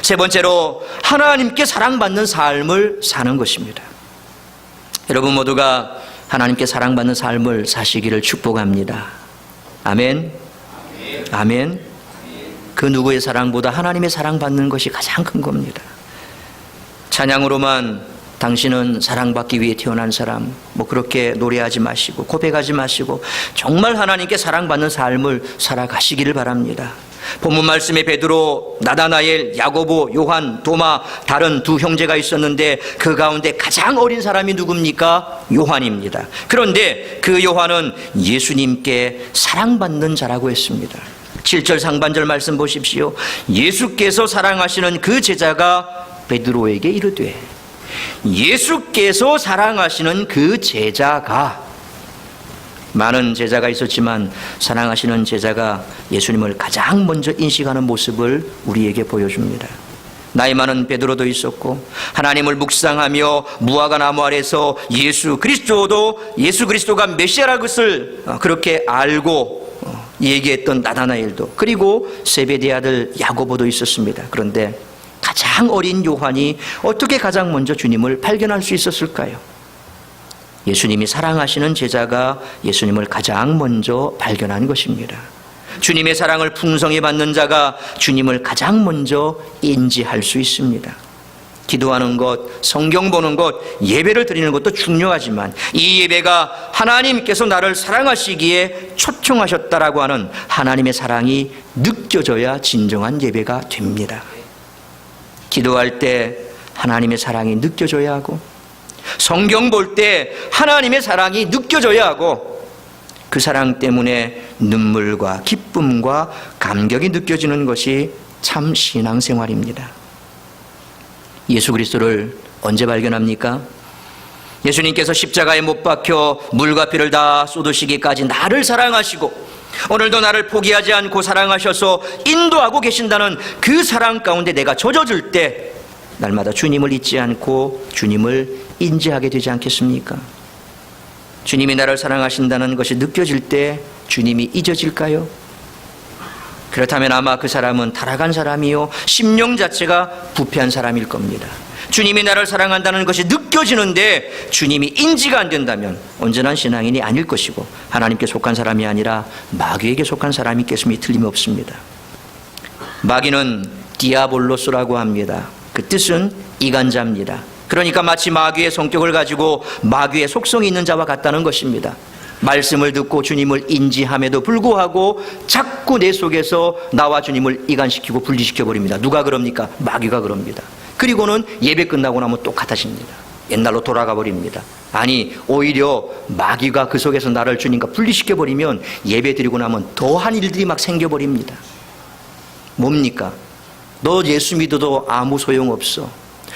세 번째로, 하나님께 사랑받는 삶을 사는 것입니다. 여러분 모두가 하나님께 사랑받는 삶을 사시기를 축복합니다. 아멘. 아멘. 그 누구의 사랑보다 하나님의 사랑받는 것이 가장 큰 겁니다. 찬양으로만 당신은 사랑받기 위해 태어난 사람, 그렇게 노래하지 마시고 고백하지 마시고 정말 하나님께 사랑받는 삶을 살아가시기를 바랍니다. 본문 말씀에 베드로, 나다나엘, 야고보, 요한, 도마, 다른 두 형제가 있었는데 그 가운데 가장 어린 사람이 누굽니까? 요한입니다. 그런데 그 요한은 예수님께 사랑받는 자라고 했습니다. 7절 상반절 말씀 보십시오. 예수께서 사랑하시는 그 제자가 베드로에게 이르되, 예수께서 사랑하시는 그 제자가, 많은 제자가 있었지만 사랑하시는 제자가 예수님을 가장 먼저 인식하는 모습을 우리에게 보여줍니다. 나이 많은 베드로도 있었고, 하나님을 묵상하며 무화과 나무 아래서 예수 그리스도가 메시아라는 것을 그렇게 알고 얘기했던 나다나엘도, 그리고 세베대 아들 야고보도 있었습니다. 그런데 가장 어린 요한이 어떻게 가장 먼저 주님을 발견할 수 있었을까요? 예수님이 사랑하시는 제자가 예수님을 가장 먼저 발견한 것입니다. 주님의 사랑을 풍성히 받는 자가 주님을 가장 먼저 인지할 수 있습니다. 기도하는 것, 성경 보는 것, 예배를 드리는 것도 중요하지만 이 예배가 하나님께서 나를 사랑하시기에 초청하셨다라고 하는 하나님의 사랑이 느껴져야 진정한 예배가 됩니다. 기도할 때 하나님의 사랑이 느껴져야 하고, 성경 볼 때 하나님의 사랑이 느껴져야 하고, 그 사랑 때문에 눈물과 기쁨과 감격이 느껴지는 것이 참 신앙생활입니다. 예수 그리스도를 언제 발견합니까? 예수님께서 십자가에 못 박혀 물과 피를 다 쏟으시기까지 나를 사랑하시고 오늘도 나를 포기하지 않고 사랑하셔서 인도하고 계신다는 그 사랑 가운데 내가 젖어들 때 날마다 주님을 잊지 않고 주님을 인지하게 되지 않겠습니까? 주님이 나를 사랑하신다는 것이 느껴질 때 주님이 잊어질까요? 그렇다면 아마 그 사람은 타락한 사람이요, 심령 자체가 부패한 사람일 겁니다. 주님이 나를 사랑한다는 것이 느껴지는데 주님이 인지가 안 된다면 온전한 신앙인이 아닐 것이고, 하나님께 속한 사람이 아니라 마귀에게 속한 사람이 있겠음이 틀림없습니다. 마귀는 디아볼로스라고 합니다. 그 뜻은 이간자입니다. 그러니까 마치 마귀의 성격을 가지고 마귀의 속성이 있는 자와 같다는 것입니다. 말씀을 듣고 주님을 인지함에도 불구하고 자꾸 내 속에서 나와 주님을 이간시키고 분리시켜 버립니다. 누가 그럽니까? 마귀가 그럽니다. 그리고는 예배 끝나고 나면 똑같아집니다. 옛날로 돌아가 버립니다. 아니, 오히려 마귀가 그 속에서 나를 주님과 분리시켜 버리면 예배 드리고 나면 더한 일들이 막 생겨 버립니다. 뭡니까? 너 예수 믿어도 아무 소용없어.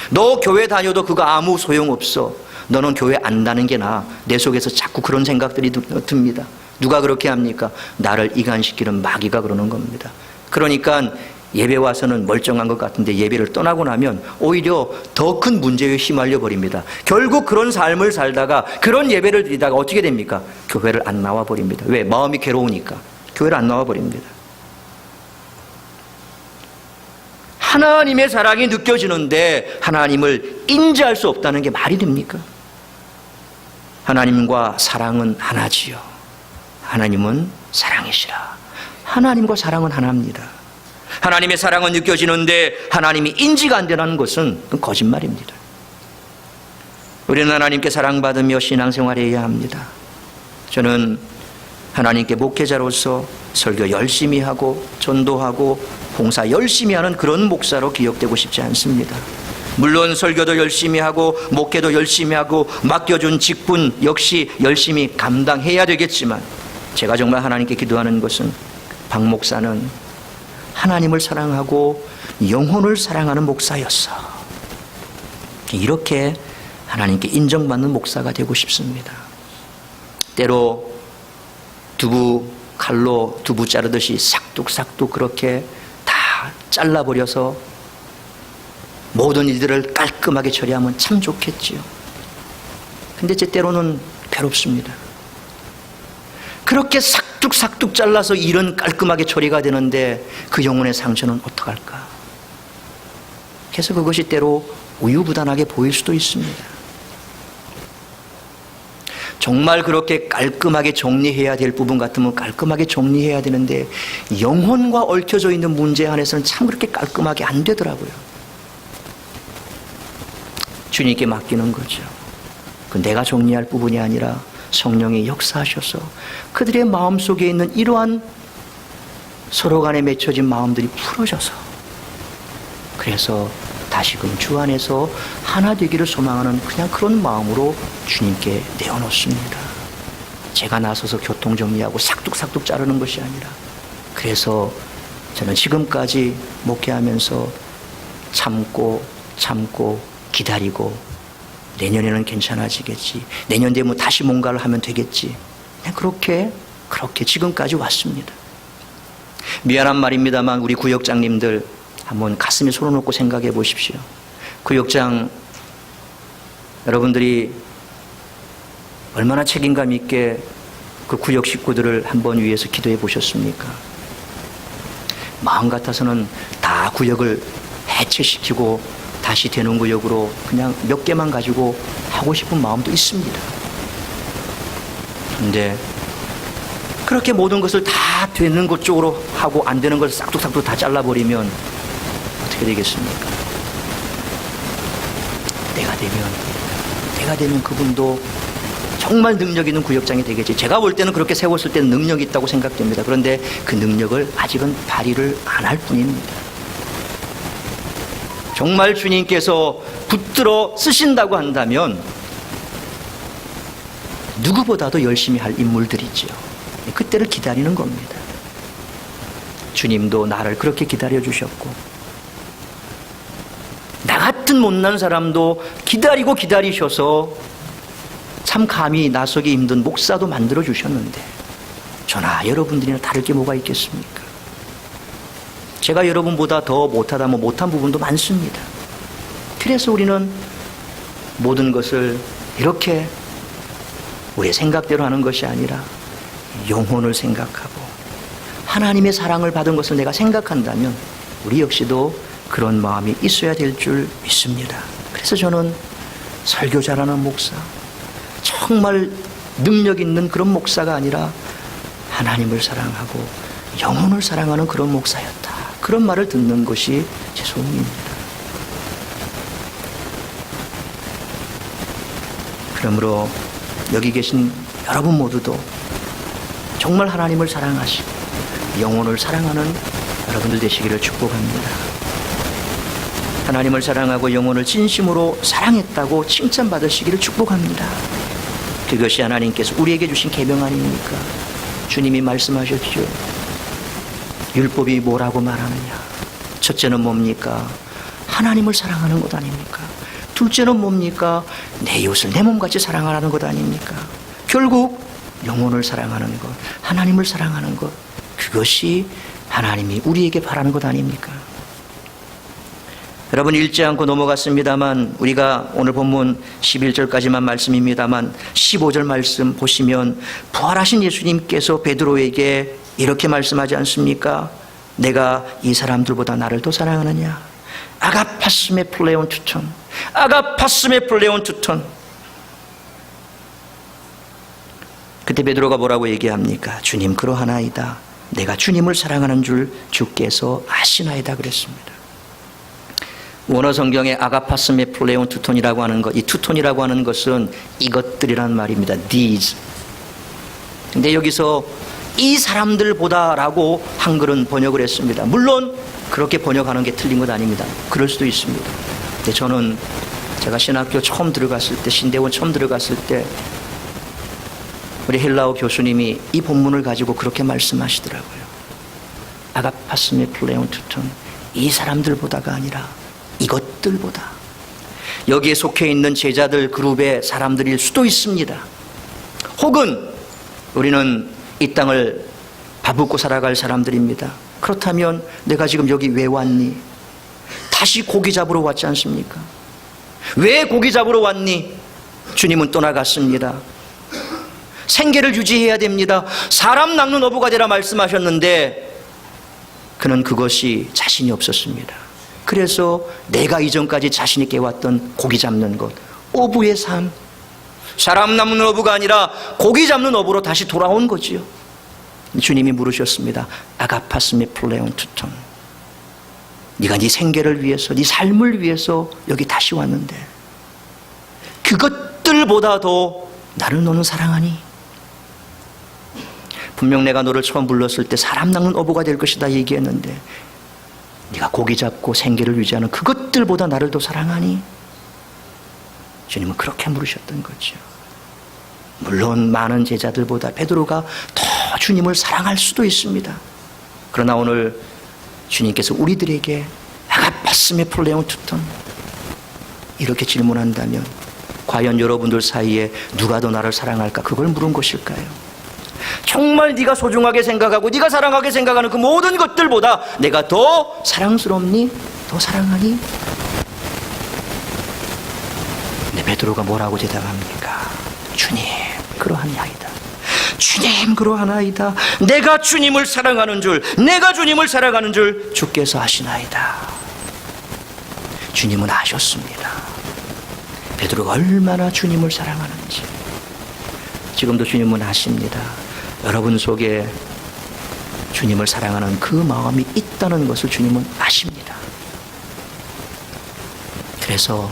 너 교회 다녀도 그거 아무 소용없어. 너는 교회 안 다는 게 나아. 내 속에서 자꾸 그런 생각들이 듭니다. 누가 그렇게 합니까? 나를 이간시키는 마귀가 그러는 겁니다. 그러니까 예배 와서는 멀쩡한 것 같은데 예배를 떠나고 나면 오히려 더 큰 문제에 휘말려 버립니다. 결국 그런 삶을 살다가 그런 예배를 드리다가 어떻게 됩니까? 교회를 안 나와 버립니다. 왜? 마음이 괴로우니까 교회를 안 나와 버립니다. 하나님의 사랑이 느껴지는데 하나님을 인지할 수 없다는 게 말이 됩니까? 하나님과 사랑은 하나지요. 하나님은 사랑이시라. 하나님과 사랑은 하나입니다. 하나님의 사랑은 느껴지는데 하나님이 인지가 안 되는 것은 거짓말입니다. 우리는 하나님께 사랑받으며 신앙생활해야 합니다. 저는 하나님께 목회자로서 설교 열심히 하고 전도하고 봉사 열심히 하는 그런 목사로 기억되고 싶지 않습니다. 물론 설교도 열심히 하고 목회도 열심히 하고 맡겨준 직분 역시 열심히 감당해야 되겠지만 제가 정말 하나님께 기도하는 것은 박 목사는 하나님을 사랑하고 영혼을 사랑하는 목사였어. 이렇게 하나님께 인정받는 목사가 되고 싶습니다. 때로 칼로 두부 자르듯이 싹둑싹둑 그렇게 다 잘라버려서 모든 일들을 깔끔하게 처리하면 참 좋겠지요. 근데 제 때로는 괴롭습니다. 그렇게 싹둑싹둑 잘라서 일은 깔끔하게 처리가 되는데 그 영혼의 상처는 어떡할까? 그래서 그것이 때로 우유부단하게 보일 수도 있습니다. 정말 그렇게 깔끔하게 정리해야 될 부분 같으면 깔끔하게 정리해야 되는데 영혼과 얽혀져 있는 문제에 한해서는 참 그렇게 깔끔하게 안 되더라고요. 주님께 맡기는 거죠. 그 내가 정리할 부분이 아니라 성령이 역사하셔서 그들의 마음속에 있는 이러한 서로 간에 맺혀진 마음들이 풀어져서 그래서 다시금 주 안에서 하나 되기를 소망하는 그냥 그런 마음으로 주님께 내어놓습니다. 제가 나서서 교통정리하고 싹둑싹둑 자르는 것이 아니라 그래서 저는 지금까지 목회하면서 참고 기다리고 내년에는 괜찮아지겠지. 내년 되면 다시 뭔가를 하면 되겠지. 그냥 그렇게 지금까지 왔습니다. 미안한 말입니다만 우리 구역장님들 한번 가슴에 손을 얹고 생각해 보십시오. 구역장 여러분들이 얼마나 책임감 있게 그 구역 식구들을 한번 위해서 기도해 보셨습니까? 마음 같아서는 다 구역을 해체시키고 다시 되는 구역으로 그냥 몇 개만 가지고 하고 싶은 마음도 있습니다. 그런데 그렇게 모든 것을 다 되는 것 쪽으로 하고 안 되는 것을 싹둑싹둑 다 잘라버리면 어떻게 되겠습니까? 내가 되면 그분도 정말 능력 있는 구역장이 되겠지. 제가 볼 때는 그렇게 세웠을 때는 능력이 있다고 생각됩니다. 그런데 그 능력을 아직은 발휘를 안 할 뿐입니다. 정말 주님께서 붙들어 쓰신다고 한다면 누구보다도 열심히 할 인물들이지요. 그때를 기다리는 겁니다. 주님도 나를 그렇게 기다려 주셨고 나 같은 못난 사람도 기다리고 기다리셔서 참 감히 나서기 힘든 목사도 만들어 주셨는데 저나 여러분들이나 다를 게 뭐가 있겠습니까? 제가 여러분보다 더 못하다면 못한 부분도 많습니다. 그래서 우리는 모든 것을 이렇게 우리의 생각대로 하는 것이 아니라 영혼을 생각하고 하나님의 사랑을 받은 것을 내가 생각한다면 우리 역시도 그런 마음이 있어야 될 줄 믿습니다. 그래서 저는 설교 잘하는 목사, 정말 능력 있는 그런 목사가 아니라 하나님을 사랑하고 영혼을 사랑하는 그런 목사였다. 그런 말을 듣는 것이 제 소원입니다. 그러므로 여기 계신 여러분 모두도 정말 하나님을 사랑하시고 영혼을 사랑하는 여러분들 되시기를 축복합니다. 하나님을 사랑하고 영혼을 진심으로 사랑했다고 칭찬받으시기를 축복합니다. 그것이 하나님께서 우리에게 주신 계명 아닙니까? 주님이 말씀하셨죠. 율법이 뭐라고 말하느냐? 첫째는 뭡니까? 하나님을 사랑하는 것 아닙니까? 둘째는 뭡니까? 내 이웃을 내 몸같이 사랑하는 것 아닙니까? 결국 영혼을 사랑하는 것, 하나님을 사랑하는 것, 그것이 하나님이 우리에게 바라는 것 아닙니까? 여러분, 읽지 않고 넘어갔습니다만 우리가 오늘 본문 11절까지만 말씀입니다만 15절 말씀 보시면 부활하신 예수님께서 베드로에게 이렇게 말씀하지 않습니까? 내가 이 사람들보다 나를 더 사랑하느냐? 아가파스메 플레온 투톤, 아가파스메 플레온 투톤. 그때 베드로가 뭐라고 얘기합니까? 주님, 그러하나이다. 내가 주님을 사랑하는 줄 주께서 아시나이다 그랬습니다. 원어 성경에 아가파스메 플레온 투톤이라고 하는 것, 이 투톤이라고 하는 것은 이것들이라는 말입니다. these. 근데 여기서 이 사람들보다라고 한글은 번역을 했습니다. 물론 그렇게 번역하는 게 틀린 것 아닙니다. 그럴 수도 있습니다. 근데 저는 제가 신학교 처음 들어갔을 때, 신대원 처음 들어갔을 때 우리 헬라어 교수님이 이 본문을 가지고 그렇게 말씀하시더라고요. 아가파스메 플레온 투톤, 이 사람들보다가 아니라 이것들보다. 여기에 속해 있는 제자들 그룹의 사람들일 수도 있습니다. 혹은 우리는 이 땅을 밥먹고 살아갈 사람들입니다. 그렇다면 내가 지금 여기 왜 왔니? 다시 고기 잡으러 왔지 않습니까? 왜 고기 잡으러 왔니? 주님은 떠나갔습니다. 생계를 유지해야 됩니다. 사람 낚는 어부가 되라 말씀하셨는데 그는 그것이 자신이 없었습니다. 그래서 내가 이전까지 자신 있게 왔던 고기 잡는 것, 어부의 삶, 사람 낚는 어부가 아니라 고기 잡는 어부로 다시 돌아온 거지요. 주님이 물으셨습니다. 아가파스메 플레온 투톤, 네가 네 생계를 위해서, 네 삶을 위해서 여기 다시 왔는데 그것들보다도 나를 너는 사랑하니? 분명 내가 너를 처음 불렀을 때 사람 낚는 어부가 될 것이다 얘기했는데 네가 고기 잡고 생계를 유지하는 그것들보다 나를 더 사랑하니? 주님은 그렇게 물으셨던 거죠. 물론 많은 제자들보다 베드로가 더 주님을 사랑할 수도 있습니다. 그러나 오늘 주님께서 우리들에게 아가파스메 플레온 투톤 이렇게 질문한다면 과연 여러분들 사이에 누가 더 나를 사랑할까? 그걸 물은 것일까요? 정말 네가 소중하게 생각하고 네가 사랑하게 생각하는 그 모든 것들보다 내가 더 사랑스럽니? 더 사랑하니? 근데 베드로가 뭐라고 대답합니까? 주님, 그러하나이다. 주님, 그러하나이다. 내가 주님을 사랑하는 줄, 내가 주님을 사랑하는 줄 주께서 아시나이다. 주님은 아셨습니다. 베드로가 얼마나 주님을 사랑하는지. 지금도 주님은 아십니다. 여러분 속에 주님을 사랑하는 그 마음이 있다는 것을 주님은 아십니다. 그래서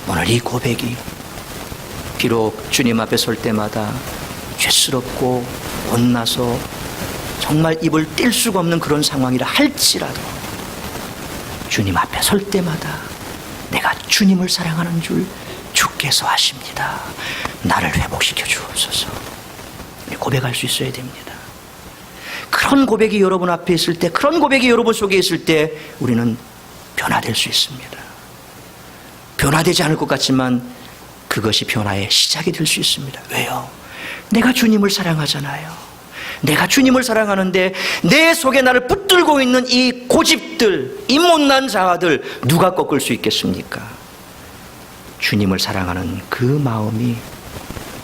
오늘 이 고백이 비록 주님 앞에 설 때마다 죄스럽고 못나서 정말 입을 뗄 수가 없는 그런 상황이라 할지라도 주님 앞에 설 때마다 내가 주님을 사랑하는 줄 주께서 아십니다. 나를 회복시켜 주옵소서. 고백할 수 있어야 됩니다. 그런 고백이 여러분 앞에 있을 때, 그런 고백이 여러분 속에 있을 때 우리는 변화될 수 있습니다. 변화되지 않을 것 같지만 그것이 변화의 시작이 될 수 있습니다. 왜요? 내가 주님을 사랑하잖아요. 내가 주님을 사랑하는데 내 속에 나를 붙들고 있는 이 고집들, 이 못난 자아들 누가 꺾을 수 있겠습니까? 주님을 사랑하는 그 마음이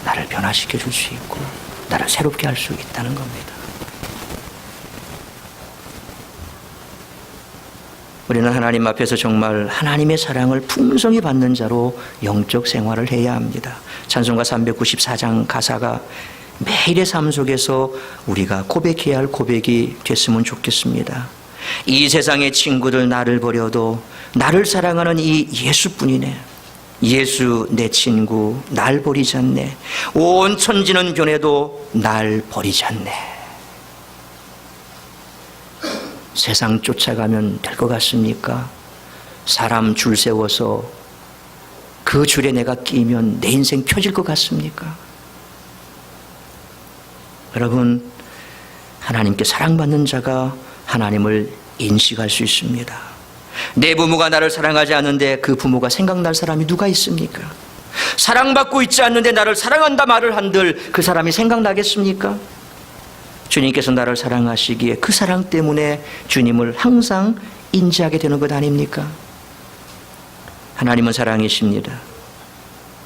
나를 변화시켜 줄 수 있고 나를 새롭게 할 수 있다는 겁니다. 우리는 하나님 앞에서 정말 하나님의 사랑을 풍성히 받는 자로 영적 생활을 해야 합니다. 찬송가 394장 가사가 매일의 삶 속에서 우리가 고백해야 할 고백이 됐으면 좋겠습니다. 이 세상의 친구들 나를 버려도 나를 사랑하는 이 예수뿐이네. 예수 내 친구 날 버리지 않네. 온 천지는 변해도 날 버리지 않네. 세상 쫓아가면 될 것 같습니까? 사람 줄 세워서 그 줄에 내가 끼면 내 인생 펴질 것 같습니까? 여러분, 하나님께 사랑받는 자가 하나님을 인식할 수 있습니다. 내 부모가 나를 사랑하지 않는데 그 부모가 생각날 사람이 누가 있습니까? 사랑받고 있지 않는데 나를 사랑한다 말을 한들 그 사람이 생각나겠습니까? 주님께서 나를 사랑하시기에 그 사랑 때문에 주님을 항상 인지하게 되는 것 아닙니까? 하나님은 사랑이십니다.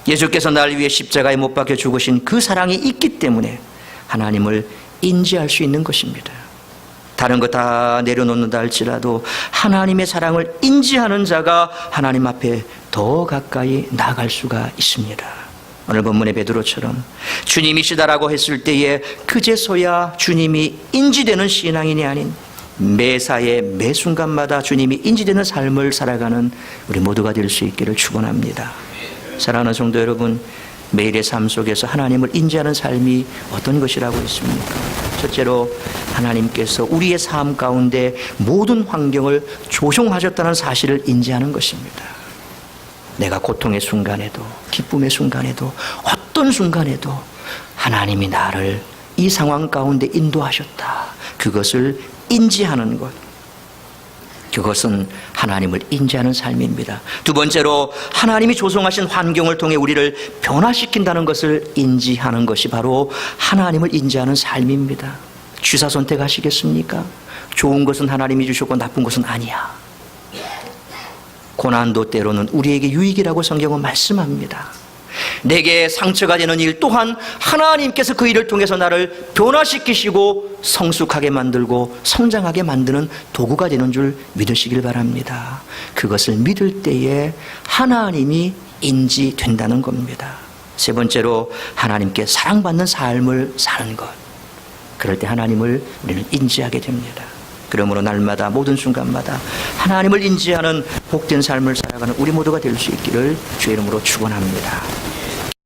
예수께서 나를 위해 십자가에 못 박혀 죽으신 그 사랑이 있기 때문에 하나님을 인지할 수 있는 것입니다. 다른 거 다 내려놓는다 할지라도 하나님의 사랑을 인지하는 자가 하나님 앞에 더 가까이 나아갈 수가 있습니다. 오늘 본문의 베드로처럼 주님이시다라고 했을 때에 그제서야 주님이 인지되는 신앙인이 아닌 매사에 매 순간마다 주님이 인지되는 삶을 살아가는 우리 모두가 될 수 있기를 축원합니다. 사랑하는 성도 여러분, 매일의 삶 속에서 하나님을 인지하는 삶이 어떤 것이라고 있습니까? 첫째로 하나님께서 우리의 삶 가운데 모든 환경을 조종하셨다는 사실을 인지하는 것입니다. 내가 고통의 순간에도 기쁨의 순간에도 어떤 순간에도 하나님이 나를 이 상황 가운데 인도하셨다. 그것을 인지하는 것. 그것은 하나님을 인지하는 삶입니다. 두 번째로 하나님이 조성하신 환경을 통해 우리를 변화시킨다는 것을 인지하는 것이 바로 하나님을 인지하는 삶입니다. 취사 선택하시겠습니까? 좋은 것은 하나님이 주셨고 나쁜 것은 아니야. 고난도 때로는 우리에게 유익이라고 성경은 말씀합니다. 내게 상처가 되는 일 또한 하나님께서 그 일을 통해서 나를 변화시키시고 성숙하게 만들고 성장하게 만드는 도구가 되는 줄 믿으시길 바랍니다. 그것을 믿을 때에 하나님이 인지된다는 겁니다. 세 번째로 하나님께 사랑받는 삶을 사는 것. 그럴 때 하나님을 우리는 인지하게 됩니다. 그러므로 날마다 모든 순간마다 하나님을 인지하는 복된 삶을 살아가는 우리 모두가 될 수 있기를 주의 이름으로 축원합니다.